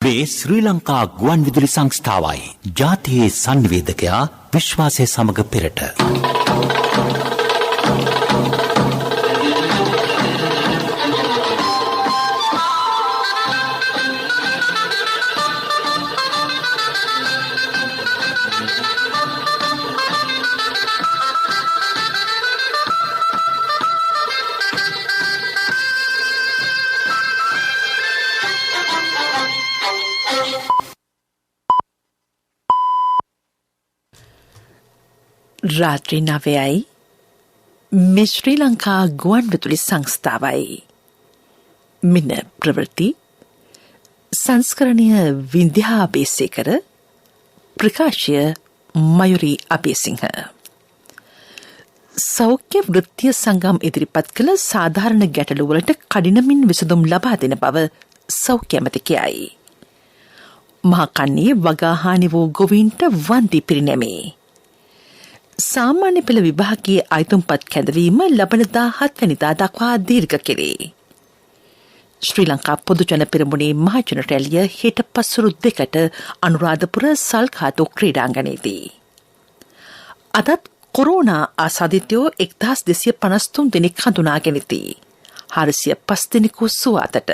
මේ ශ්‍රී ලංකා ගුවන් විදුලි සංස්ථාවයි ජාතියේ සංවේදකයා විශ්වාසය සමග පෙරට. රාත්‍රී 9යි මේ ශ්‍රී ලංකා ගුවන් විදුලි සංස්ථාවයි. මින ප්‍රවෘත්ති සංස්කරණය වින්ධ්‍යා අබේසේකර, ප්‍රකාශය මයුරී අබේසිංහ. සෞඛ්‍ය වෘත්තීය සංගම් ඉදිරිපත් කළ සාධාරණ ගැටලුවලට කඩිනමින් විසඳුම් ලබා දෙන බව සෞඛ්‍ය ඇමතිකයයි. මහකන්නේ වගාහානි වූ ගොවීන්ට වන්දි පිරිනැමේ. සාමාන්‍ය පෙළ විභාගයේ අයිතුම්පත් කැඳවීම ලබන 17 වෙනිදා දක්වා දීර්ඝ කෙරේ. ශ්‍රී ලංකා පොදු ජන පෙරමුණේ මහජන රැළිය හෙට පසුරු 2ට අනුරාධපුර සල්කාතු ක්‍රීඩාංගණයේදී. අදත් කොරෝනා ආසාදිතයෝ 1253 දෙනෙක් හඳුනාගෙන ඇති. 405 දෙනෙකු සුවාතට.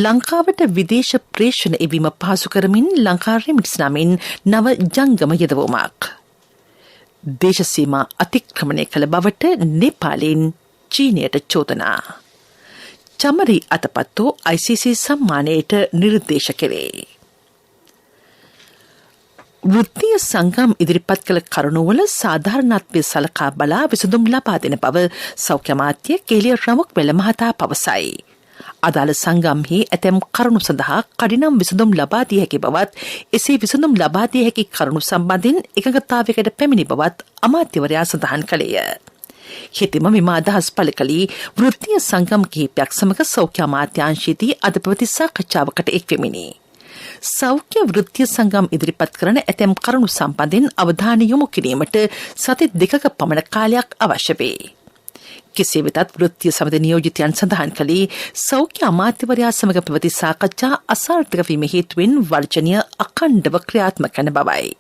ලංකාවට විදේශ ප්‍රේෂණ එවීම පහසු කරමින් ලංකා රෙමිට්ස් නමින් නව ජංගම යෙදවීමක්. දේශසීමා අතික්‍රමණය කළ බවට නේපාලයෙන් චීනයට චෝදනා. චමරි අතපත්තු ICC සම්මානයට නිර්දේශ කෙරේ. වෘත්තීය සංගම් ඉදිරිපත් කළ කරුණුවල සාධාරණත්වය සලකා බලා විසඳුම් ලබා දෙන බව සෞඛ්‍ය අමාත්‍ය කේලිය රමුක්වැල මහතා පවසයි. අදාළ සංගම්හි ඇතැම් කරුණු සඳහා කඩිනම් විසඳුම් ලබා දිය හැකි බවත්, එසේ විසඳුම් ලබා දිය හැකි කරුණු සම්බන්ධයෙන් එකඟතාවයකට පැමිණි බවත් අමාත්‍යවරයා සඳහන් කළේය. හෙතෙම මෙම අදහස් පළ කළේ වෘත්තීය සංගම් කිහිපයක් සමග සෞඛ්‍ය අමාත්‍යාංශයේදී අද පැවති සාකච්ඡාවකට එක්වෙමිනි. සෞඛ්‍ය වෘත්තීය සංගම් ඉදිරිපත් කරන ඇතැම් කරුණු සම්බන්ධයෙන් අවධානය යොමු කිරීමට සති 2ක පමණ කාලයක් අවශ්‍ය වේ. කෙසේ වෙතත් වෘත්තීය සමිති නියෝජිතයන් සඳහන් කළේ සෞඛ්‍ය අමාත්‍යවරයා සමග පැවති සාකච්ඡා අසාර්ථක වීම හේතුවෙන් වර්ජනීය අඛණ්ඩව ක්‍රියාත්මක කරන බවයි.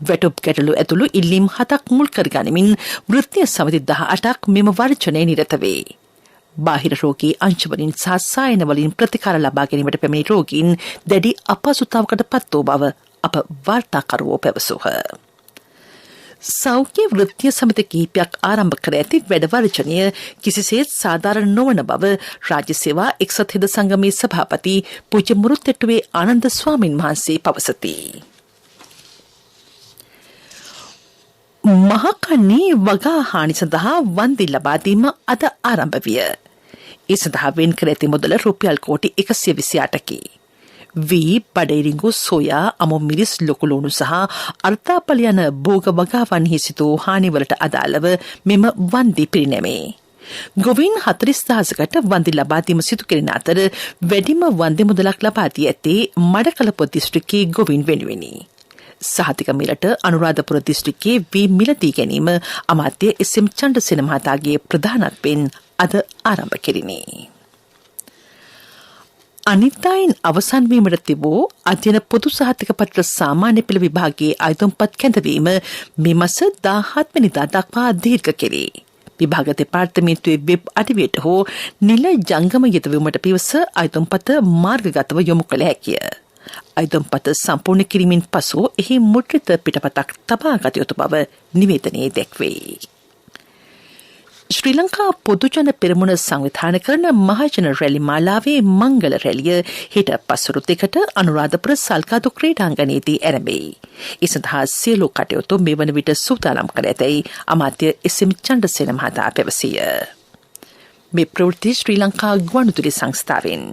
වැටුප් ගැටලු ඇතුළු ඉල්ලීම් 7ක් මුල් කරගනිමින් වෘත්තීය සමිති 18ක් මෙම වර්ජනයේ නිරත වේ. බාහිර රෝගී අංශවලින් සහ සායන වලින් ප්‍රතිකාර ලබා ගැනීමට පැමිණි රෝගීන් දැඩි අපහසුතාවකට පත් වූ බව අප වාර්තාකරුවෝ පැවසුහ. සෞඛ්‍ය වෘත්තීය සමිති කිහිපයක් ආරම්භ කර ඇති වැඩ වර්ජනය කිසිසේත් සාධාරණ නොවන බව රාජ්‍ය සේවා එක්සත් හෙද සංගමේ සභාපති පූජ්‍ය මුරුත්තෙට්ටුවේ ආනන්ද ස්වාමින් වහන්සේ පවසති. මහකන්නේ වගා හානි සඳහා වන්දි ලබා දීම අද ආරම්භ විය. ඒ සඳහා වෙන් කර ඇති මුදල රුපියල් කෝටි 128කි. වී, බඩයිරිඟු, සෝයා, අමු මිරිස්, ලොකුලුණු සහ අර්ථාපල යන භෝග වගාවන්හි සිදු හානිවලට අදාළව මෙම වන්දි පිරිනැමේ. ගොවීන් 40,000කට වන්දි ලබා දීම සිදු කෙරෙන අතර වැඩිම වන්දි මුදලක් ලබා දී ඇත්තේ මඩකලපුව දිස්ත්‍රික්කයේ ගොවීන් වෙනුවෙනි. සහතික මිලට අනුරාධපුර දිස්ත්‍රික්කයේ වී මිල දී ගැනීම අමාත්‍ය එස්.එම්. චන්ද්‍රසේන මහතාගේ ප්‍රධානත්වයෙන් අද ආරම්භ කෙරිණි. අනිත්‍යයෙන් අවසන් වීමට තිබූ අධ්‍යයන පොදු සහතික පත්‍ර සාමාන්‍ය පෙළ විභාගයේ අයිතුම්පත් කැඳවීම මේ මාස 17 වෙනිදා දක්වා දීර්ඝ කෙරේ. විභාග දෙපාර්තමේන්තුවේ වෙබ් අඩවියට හෝ නිල ජංගම යෙදවීමට පිවස අයිතුම්පත මාර්ගගතව යොමු කළ හැකිය. අයිතුම්පත සම්පූර්ණ කිරීමෙන් පසු එහි මුද්‍රිත පිටපතක් තබා ගත යුතු බව නිවේදනයේ දැක්වේ. ශ්‍රී ලංකා පොදු ජන පෙරමුණ සංවිධානය කරන මහජන රැලි මාලාවේ මංගල රැළිය හෙට පසුරු 2ට අනුරාධපුර සල්කාතු ක්‍රීඩාංගණයේදී ආරම්භයි. ඒ සඳහා සියලු කටයුතු මේ වන විට සූදානම් කර ඇතැයි අමාත්‍ය එස්.එම්. චන්ද්‍රසේන මහතා පැවසිය. මේ ප්‍රවෘත්ති ශ්‍රී ලංකා ගුවන්විදුලි සංස්ථාවෙන්.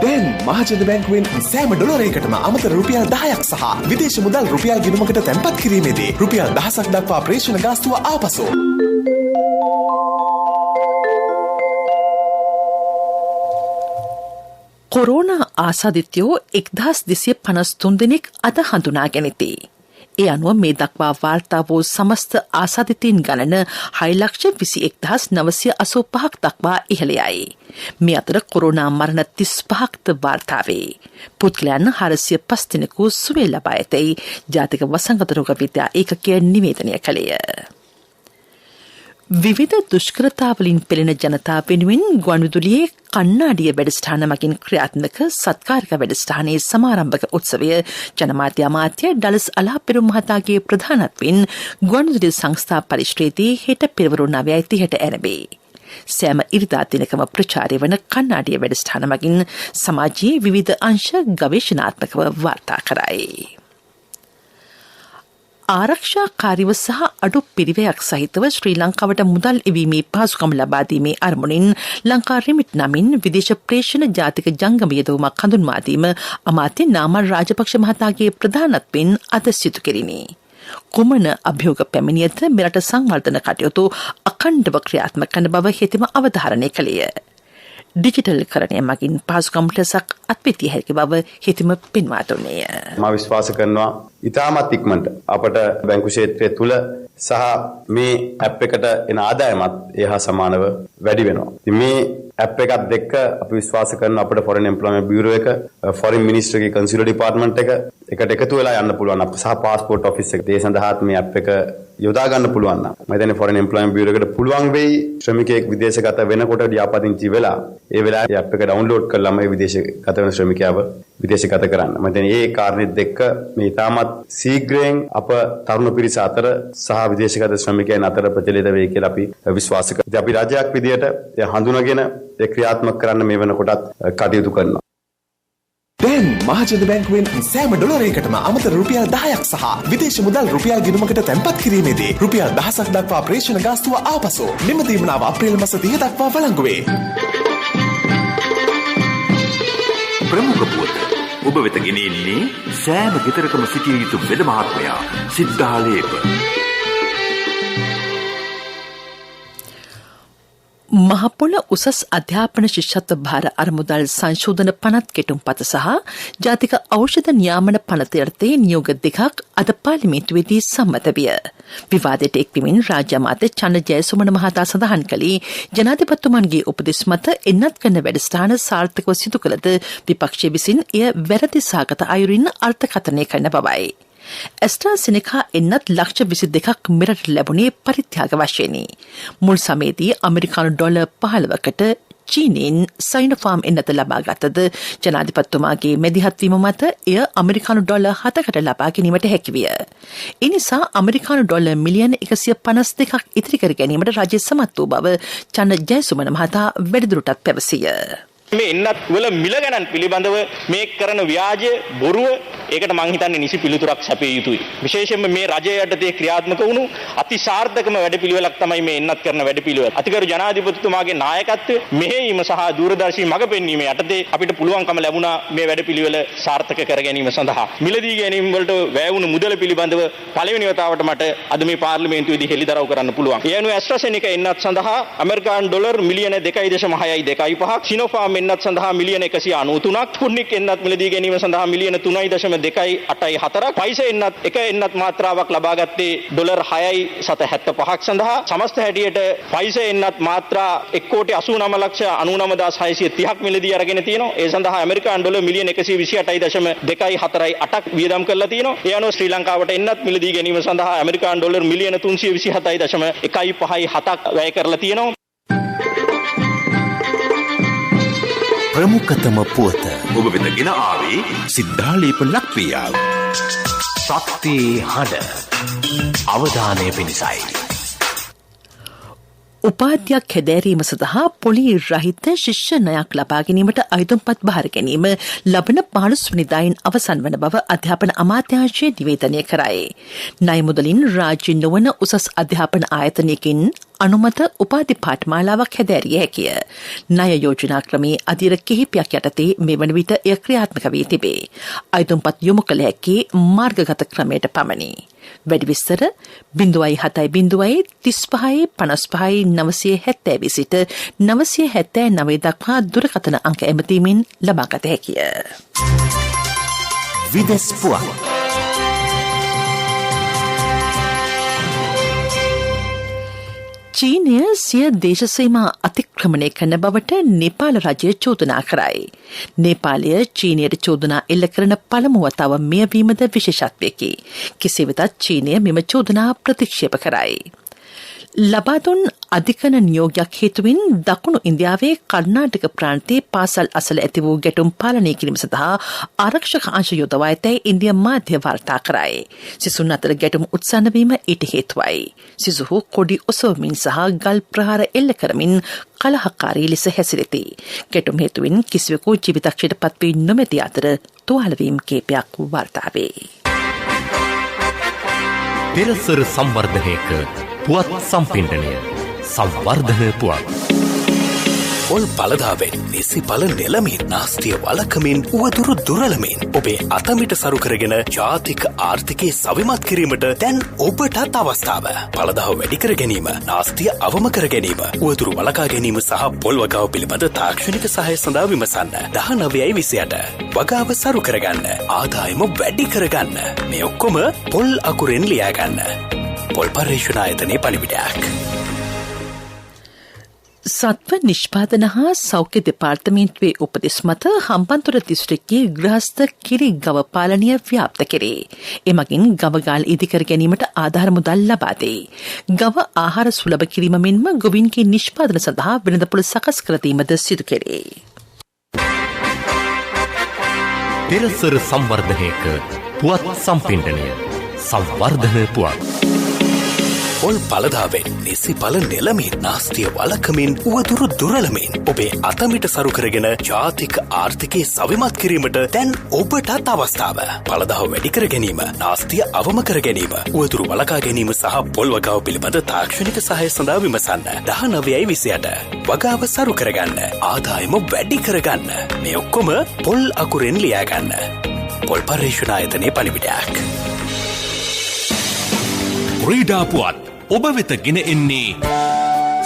දැන් මහජන බැංකුවෙන් සෑම ඩොලරයකටම අමතර රුපියල් 10ක් සහ විදේශ මුදල් රුපියල් ගිණුමකට තැන්පත් කිරීමේදී රුපියල් 1000ක් දක්වා ප්‍රේෂණ ගාස්තුව ආපසු. කොරෝනා ආසාදිතයෝ 1253 දෙනෙක් අද හඳුනාගෙන ඇති. ඒ අනුව මේ දක්වා වාර්තා වූ සමස්ත ආසාදිතයින් ගණන 6,26,985ක් දක්වා ඉහළ යයි. මේ අතර කොරෝනා මරණ 35ක්ද වාර්තා වේ. පුද්ගලයන් 405 දෙනෙකු සුවය ලබා ඇතැයි ජාතික වසංගත රෝග විද්‍යා ඒකකය නිවේදනය කළේය. විවිධ දුෂ්කරතාවලින් පෙළෙන ජනතාව වෙනුවෙන් ගුවන්විදුලියේ කන්නාඩිය වැඩසටහන මගින් ක්‍රියාත්මක සත්කාරික වැඩසටහනේ සමාරම්භක උත්සවය ජනමාධ්‍ය අමාත්‍ය ඩලස් අලාපෙරුම් මහතාගේ ප්‍රධානත්වයෙන් ගුවන්විදුලි සංස්ථා පරිශ්‍රයේදී හෙට පෙරවරු 9:30ට ආරම්භේ. සෑම ඉරිදා දිනකම ප්‍රචාරය වන කන්නාඩිය වැඩසටහන මගින් සමාජයේ විවිධ අංශ ගවේෂණාත්මකව වාර්තා කරයි. ආරක්ෂාකාරීව සහ අඩු පිරිවැයක් සහිතව ශ්‍රී ලංකාවට මුදල් එවීමේ පහසුකම් ලබා දීමේ අරමුණින් ලංකා රිමිට් නමින් විදේශ ප්‍රේෂණ ජාතික ජංගම යෙදවීමක් හඳුන්වා දීම අමාත්‍ය නාමල් රාජපක්ෂ මහතාගේ ප්‍රධානත්වයෙන් අද සිදු කෙරිණි. කුමන අභියෝග පැමිණියද මෙරට සංවර්ධන කටයුතු අඛණ්ඩව ක්‍රියාත්මක කරන බව හෙතෙම අවධාරණය කළේය. ඩිජිටල් කරණය මගින් පහසුකම් ලෙසක් අත්විතිය හැකි බව හෙතෙම පෙන්වා දුන්නේය. මා විශ්වාස කරනවා ඉතාමත් ඉක්මනට අපට බැංකු ක්ෂේත්‍රය තුල සහ මේ ඇප් එකට එන ආදායමත් ඒහා සමානව වැඩි වෙනවා. ඉතින් මේ ඇප් එකත් එක්ක අපි විශ්වාස කරනවා අපිට ෆොරන් එම්ප්ලොයිමන්ට් බියුරෝ එක, ෆොරින් මිනිස්ට්‍රියගේ කන්සියුලර් ඩිපාර්ට්මන්ට් එක එකට එකතු වෙලා යන්න පුළුවන් අප සහ පාස්පෝර්ට් ඔෆිස් එක. ඒ සඳහාත් මේ ඇප් එක යොදා ගන්න පුළුවන් නම් මම හිතන්නේ ෆොරන් එම්ප්ලොයිමන්ට් බියුරෝ එකට පුළුවන් වෙයි ශ්‍රමිකයෙක් විදේශගත වෙනකොට ලියාපදිංචි වෙලා ඒ වෙලාවේ ඇප් එක ඩවුන්ලෝඩ් කරලාම ඒ විදේශගත වෙන ශ්‍රමිකයව විදේශගත කරන්න. මම හිතන්නේ මේ කාරණෙත් එක්ක මේ ඉතාමත් ශීඝ්‍රයෙන් අප තරුණ පිරිස අතර සහ විදේශගත ශ්‍රමිකයන් අතර ප්‍රචලිත වෙයි කියලා අපි විශ්වාස කරනවා. ඉතින් අපි රජයක් විදියට හඳුනාගෙන ඒ ක්‍රියාත්මක කරන්න මේ වෙනකොටත් කටයුතු කරනවා. දැන් මහජන බැංකුවෙන් සෑම ඩොලරයකටම අමතර රුපියල් 10ක් සහ විදේශ මුදල් රුපියල් ගිණුමකට තැන්පත් කිරීමේදී රුපියල් 1000ක් දක්වා ප්‍රේෂණ ගාස්තුව ආපසු මෙම දීමනාව අප්‍රේල් මාස 30 දක්වා වළංගු වේ. ප්‍රමුඛ පුවත ඔබ වෙත ගෙනෙන්නේ සෑම ගෙදරකම සිටිය යුතු වෙද මහත්මයා සිද්ධාලේප. මහපොළ උසස් අධ්‍යාපන ශිෂ්‍යත්ව භාර අරමුදල් සංශෝධන පනත් කෙටුම්පත සහ ජාතික ඖෂධ නියාමන පනත යටතේ නියෝග දෙකක් අද පාර්ලිමේන්තුවේදී සම්මත විය. විවාදයට එක්වමින් රාජ්‍ය අමාත්‍ය චන්න ජයසුමන මහතා සඳහන් කළේ ජනාධිපතිතුමන්ගේ උපදෙස් මත එන්නත් කරන වැඩසටහන සාර්ථකව සිදු කළද විපක්ෂය විසින් එය වැරදි සාගත අයුරින් අර්ථකථනය කරන බවයි. ඇස්ට්‍රාසෙනෙකා එන්නත් ලක්ෂ 22ක් මෙරට ලැබුණේ පරිත්‍යාග වශයෙනි. මුල් සමයේදී ඇමරිකානු ඩොලර් 15කට චීනෙන් සයිනෝෆාම් එන්නත ලබා ගත්තද ජනාධිපතිතුමාගේ මැදිහත් වීම මත එය ඇමරිකානු ඩොලර් 7කට ලබා ගැනීමට හැකි විය. ඒ නිසා ඇමරිකානු ඩොලර් මිලියන 152ක් ඉතිරි කර ගැනීමට රජය සමත් වූ බව චන්න ජයසුමන මහතා වැඩිදුරටත් පැවසිය. මේ එන්නත් වල මිල ගණන් පිළිබඳව මේ කරන ව්‍යාජ බොරුව ඒකට මං හිතන්නේ නිසි පිළිතුරක් සැපිය යුතුයි. විශේෂයෙන්ම මේ රජය යටතේ ක්‍රියාත්මක වුණු අතිසාර්ථකම වැඩපිළිවෙලක් තමයි මේ එන්නත් කරන වැඩපිළිවෙල. අතිගරු ජනාධිපතිතුමාගේ නායකත්වයේ මෙහෙයීම සහ දූරදර්ශී මඟ පෙන්වීම යටතේ අපිට පුළුවන්කම ලැබුණා මේ වැඩපිළිවෙල සාර්ථක කර ගැනීම සඳහා. මිලදී ගැනීම වලට වැය වුණු මුදල පිළිබඳව පළවෙනි වතාවට මට අද මේ පාර්ලිමේන්තුවේදී හෙළිදරව් කරන්න පුළුවන්. ඒ අනුව ඇස්ට්‍රාසෙනිකා එන්නත් සඳහා ඇමරිකානු ඩොලර් මිලියන 2.625ක් සිනෝෆාම් එන්නත් සඳහා මිලියන 193ක් ස්පුට්නික් එන්නත් මිලදී ගැනීම සඳහා මිලියන 3.284ක් පයිස එන්නත් එක එන්නත් මාත්‍රාවක් ලබා ගත්තේ ඩොලර් 6.75ක් සඳහා සමස්ත හැටියට පයිස එන්නත් මාත්‍රා 1,89,99,630ක් මිලදී අරගෙන තියෙනවා. ඒ සඳහා ඇමරිකානු ඩොලර් මිලියන 128.248ක් වියදම් කරලා තියෙනවා. ඒ අනුව ශ්‍රී ලංකාවට එන්නත් මිලදී ගැනීම සඳහා ඇමරිකානු ඩොලර් මිලියන 327.157ක් වැය කරලා තියෙනවා. ප්‍රමුඛතම පුවත ඔබ වෙත ගෙන ආවේ සිද්ධාලේප ලක්වියාව. ශක්තියේ හඬ අවධානය පිණිසයි. උපාධ්‍යයක් හැදෑරීම සඳහා පොලි රහිත ශිෂ්‍ය ණයක් ලබා ගැනීමට අයදුම්පත් බාර ගැනීම ලබන 15 වෙනිදායින් අවසන් වන බව අධ්‍යාපන අමාත්‍යාංශය නිවේදනය කරයි. ණය මුදලින් රාජ්‍ය නොවන උසස් අධ්‍යාපන ආයතනයකින් අනුමත උපාධි පාඨමාලාවක් හැදෑරිය හැකිය. ණය යෝජනා ක්‍රමයේ අධීර කිහිපයක් යටතේ මේ වන විට එය ක්‍රියාත්මක වී තිබේ. අයදුම්පත් යොමු කළ හැකි මාර්ගගත ක්‍රමයට පමණි. වැඩි විස්තර 0.735.55.970 සිට 979 දක්වා දුරකථන අංක ඇමතීමෙන් ලබාගත හැකිය. විදෙස් පුවත් චීනය සිය දේශසීමා අතික්‍රමණය කරන බවට නේපාල රජය චෝදනා කරයි. නේපාලය චීනයට චෝදනා එල්ල කරන පළමු වතාව මෙයවීමද විශේෂත්වයකි. කෙසේ වෙතත් චීනය මෙම චෝදනා ප්‍රතික්ෂේප කරයි. ලබාදුන් අධිකන නියෝගයක් හේතුවෙන් දකුණු ඉන්දියාවේ කර්ණාටක ප්‍රාන්තයේ පාසල් අසල ඇති වූ ගැටුම් පාලනය කිරීම සඳහා ආරක්ෂක අංශ යොදවා ඇතැයි ඉන්දිය මාධ්‍ය වාර්තා කරයි. සිසුන් අතර ගැටුම් උත්සන්න වීම ඊට හේතුවයි. සිසුහු කොඩි ඔසවමින් සහ ගල් ප්‍රහාර එල්ල කරමින් කලහකාරී ලෙස හැසිරෙති. ගැටුම් හේතුවෙන් කිසිවෙකු ජීවිතක්ෂයට පත්වී නොමැති අතර තුවාලවීම් කීපයක් වාර්තා වේ. පෙරසර සංවර්ධනයක පුවත් සම්පින්ඩනය සංවර්ධන පුවත්. පොල් පලදාවෙන් නිසි පල නෙලමින් නාස්තිය වලකමින් උවදුරු දුරලමින් ඔබේ අතමිට සරුකරගෙන ජාතික ආර්ථිකය සවිමත් කිරීමට දැන් ඔබටත් අවස්ථාව. පලදාව වැඩිකර ගැනීම නාස්තිය අවම කර ගැනීම උවදුරු වලකා ගැනීම සහ පොල් වගාව පිළිබඳ තාක්ෂණික සහය සඳහා විමසන්න 19.20 වගාව සරු කරගන්න ආදායම වැඩි කරගන්න මේ ඔක්කොම පොල් අකුරෙන් ලියාගන්න. පොල් පර්යේෂණ ආයතනයේ පණිවිඩයක්. සත්ව නිෂ්පාදන හා සෞඛ්‍ය දෙපාර්තමේන්තුවේ උපදෙස් මත හම්බන්තොට දිස්ත්‍රික්කයේ ගෘහස්ත කිරි ගව පාලනය ව්‍යාප්ත කෙරේ. එමගින් ගවගාල් ඉදිකර ගැනීමට ආධාර මුදල් ලබා දෙයි. ගව ආහාර සුලභ කිරීම මෙන්ම ගොවීන්ගේ නිෂ්පාදන සඳහා වෙළඳපොළ සකස් කර දීමද සිදු කෙරේ. පෙරසර සංවර්ධනයක පුවත් සම්පින්ඩනය සංවර්ධන පුවත්. පොල් පලදාවෙන් නිසි පල නෙලමින් නාස්තිය වලකමින් උවදුරු දුරලමින් ඔබේ අතමිට සරුකරගෙන ජාතික ආර්ථිකය සවිමත් කිරීමට දැන් ඔබටත් අවස්ථාව. පලදාව වැඩිකර ගැනීම නාස්තිය අවම කර ගැනීම උවදුරු වලකා ගැනීම සහ පොල් වගාව පිළිබඳ තාක්ෂණික සහය සඳහා විමසන්න 19.20 වගාව සරු කරගන්න ආදායම වැඩි කරගන්න මේ ඔක්කොම පොල් අකුරෙන් ලියාගන්න. පොල් පර්යේෂණ ආයතනයේ පණිවිඩයක්. ක්‍රීඩා පුවත් ඔබ වෙත ගෙන එන්නේ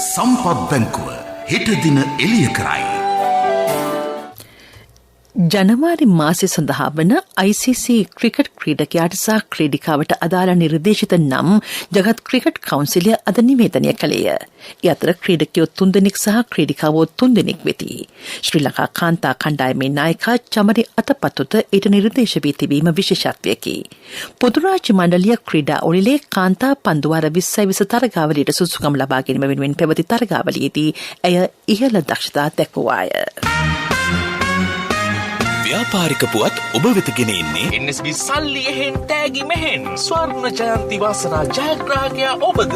සම්පත් බැංකුව හෙට දින එළිය කරයි. ජනවාරි මාසය සඳහා වන ICC ක්‍රිකට් ක්‍රීඩකයාට සහ ක්‍රීඩිකාවට අදාළ නිර්දේශිත නම් ජගත් ක්‍රිකට් කවුන්සිලය අද නිවේදනය කළේය. ඒ අතර ක්‍රීඩකයෝ 3 දෙනෙක් සහ ක්‍රීඩිකාවෝ 3 දෙනෙක් වෙති. ශ්‍රී ලංකා කාන්තා කණ්ඩායමේ නායකා චමරි අතපතුත ඊට නිර්දේශ වී තිබීම විශේෂත්වයකි. පොදු රාජ්‍ය මණ්ඩලය ක්‍රීඩා ඔලිලේ කාන්තා පන්දුවාර 20 තරගාවලියට සුදුසුකම් ලබා ගැනීම වෙනුවෙන් පැවති තරගාවලියේදී ඇය ඉහළ දක්ෂතා දැක්වුවාය. ව්‍යාපාරික පුවත් ඔබ වෙත ගෙන එන්නේ NSB සල්ලි එහෙන් තෑගි මෙහෙන් ස්වර්ණ ජයන්ති වාසනා ජයග්‍රාහකයා ඔබද.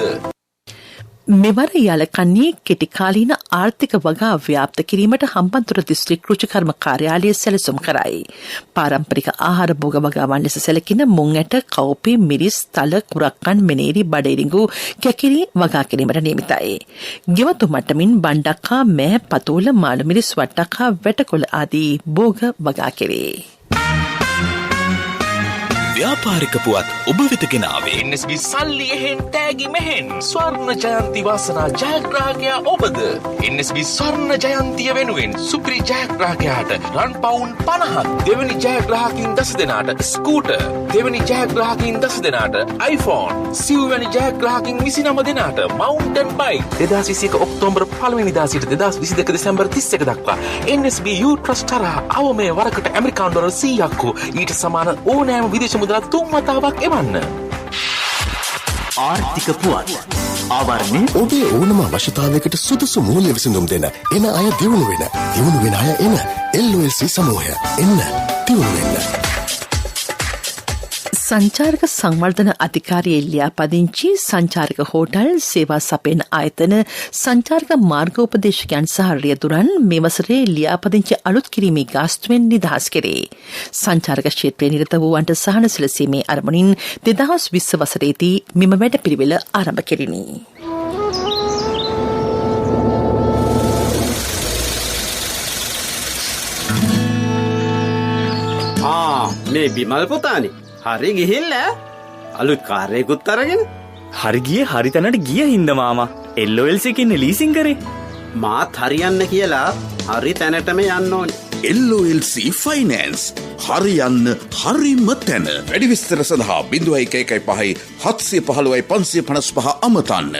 මෙවර යාලකන්නේ කෙටිකාලීන ආර්ථික වගා ව්‍යාප්ත කිරීමට හම්බන්තොට දිස්ත්‍රික් කෘෂිකර්ම කාර්යාලය සැලසුම් කරයි. පාරම්පරික ආහාර භෝග වගාවන් ලෙස සැලකින මුං ඇට, කව්පි, මිරිස්, තල, කුරක්කන්, මෙනේරි, බඩේරිඟු, කැකිරි වගා කිරීමට නියමිතයි. ගෙවතු මට්ටමින් බණ්ඩක් හා මෑ, පතෝල, මාළු මිරිස්, වට්ටක් හා වැටකොළ ආදී භෝග වගා කෙරේ. ව්‍යාපාරික පුවත් ඔබ වෙත ගෙනාවේ NSB සල්ලි එහෙන් තෑගි මෙහෙන් ස්වර්ණ ජයන්ති වාසනා ජයග්‍රාහකයා ඔබද. NSB ස්වර්ණ ජයන්තිය වෙනුවෙන් සුපිරි ජයග්‍රාහකයාට රන් පවුන් 50ක්, දෙවැනි ජයග්‍රාහකින් 10 දෙනාට ස්කූටර්, දෙවැනි ජයග්‍රාහකින් 10 දෙනාට iPhone, සිව්වැනි ජයග්‍රාහකින් 29 දෙනාට මවුන්ටන් බයික්. 2021 ඔක්තෝබර් 1 වෙනිදා සිට 2022 දෙසැම්බර් 31 දක්වා NSB U Trust තරහ අවමේ වරකට ඇමරිකානු ඩොලර් 100ක් ඊට සමාන ඕනෑම විදේශ මුදලක් 3 වතාවක් එවන්න. ආර්ථික පුවත් ආවරණය ඔබේ ඕනම අවශ්‍යතාවයකට සුදුසු මූල්‍ය විසඳුම් දෙන එන අය දියුණු වෙන අය එන LOLC සමූහය එන්න දියුණු වෙන්න. සංචාරක සංවර්ධන අධිකාරිය ලියාපදිංචි සංචාරක හෝටල් සේවා සපයන ආයතන සංචාරක මාර්ගෝපදේශකයන් සහ රියදුරන් මේ වසරේ ලියාපදිංචි අලුත් කිරීමේ ගාස්තුවෙන් නිදහස් කෙරේ. සංචාරක ක්ෂේත්‍රයේ නිරත වූවන්ට සහන සැලසීමේ අරමුණින් 2020 වසරේදී මෙම වැඩපිළිවෙල ආරම්භ කෙරිණි. මේ බිමල් පුතානේ හරි ගිහිල්ල අලුත් කාර්යයකුත් අරගෙන හරි ගියේ හරි තැනට ගිය හින්දා මාමා LOLC එකේ ලීසින් කරේ මාත් හරියන්න කියලා හරි තැනටම යන්න ඕනේ LOLC ෆයිනෑන්ස් හරියන්න හරිම තැන වැඩි විස්තර සඳහා 0115 715 555 අමතන්න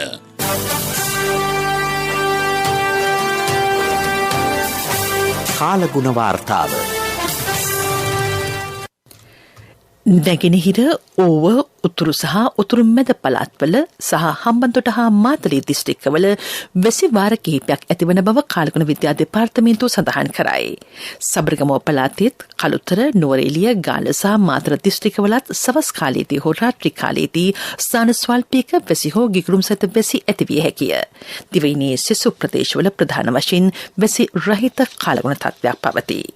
කාලගුණ වාර්තාව. නැගෙනහිර ඕව උතුරු සහ උතුරු මැද පළාත්වල සහ හම්බන්තොට හා මාතලේ දිස්ත්‍රික්කවල වැසි වාර කිහිපයක් ඇතිවන බව කාලගුණ විද්‍යා දෙපාර්තමේන්තුව සඳහන් කරයි. සබරගමුව පළාතෙත් කළුතර, නුවරඑළිය, ගාල්ල සහ මාතර දිස්ත්‍රික්කවලත් සවස් කාලයේදී හෝ රාත්‍රී කාලයේදී ස්ථාන ස්වල්පයක වැසි හෝ ගිගුරුම් සහිත වැසි ඇතිවිය හැකිය. දිවයිනේ සෙසු ප්‍රදේශවල ප්‍රධාන වශයෙන් වැසි රහිත කාලගුණ තත්ත්වයක් පවතී.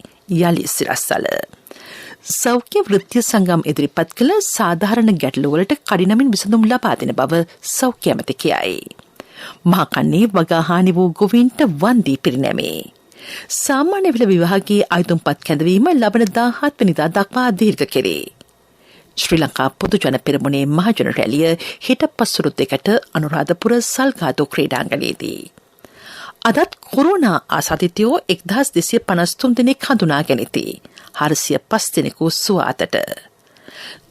යලි සිරස්සල සෞඛ්‍ය වෘත්තීය සංගම් ඉදිරිපත් කළ සාධාරණ ගැටලුවලට කඩිනමින් විසඳුම් ලබා දෙන බව සෞඛ්‍ය ඇමති කියයි. මහකන්නේ වගාහානි වූ ගොවීන්ට වන්දී පිරිනැමේ. සාමාන්‍ය විල විභාගයේ අයතුම්පත් කැඳවීම ලබන 17 වෙනිදා දක්වා දීර්ඝ කෙරේ. ශ්‍රී ලංකා පොදු ජන පෙරමුණේ මහජන රැළිය හෙට පස්වරු 2ට අනුරාධපුර සල්ගාතු ක්‍රීඩාංගණයේදී. අදත් කොරෝනා ආසාදිතයෝ 1253 දෙනෙක් හඳුනා ගැනිති. 405 දෙනෙකු සුවාතට.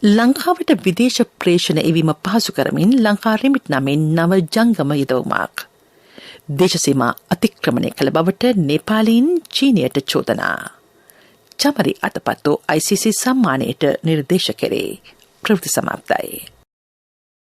ලංකාවට විදේශ ප්‍රේෂණ එවීම පහසු කරමින් ලංකා රිමිට් නමින් නව ජංගම යොදවුමක්. දේශසීමා අතික්‍රමණය කළ බවට නේපාලීන් චීනයට චෝදනා. චමරි අතපත්තු ICC සම්මානයට නිර්දේශ කෙරේ. ප්‍රවෘත්ති සමාප්තයි.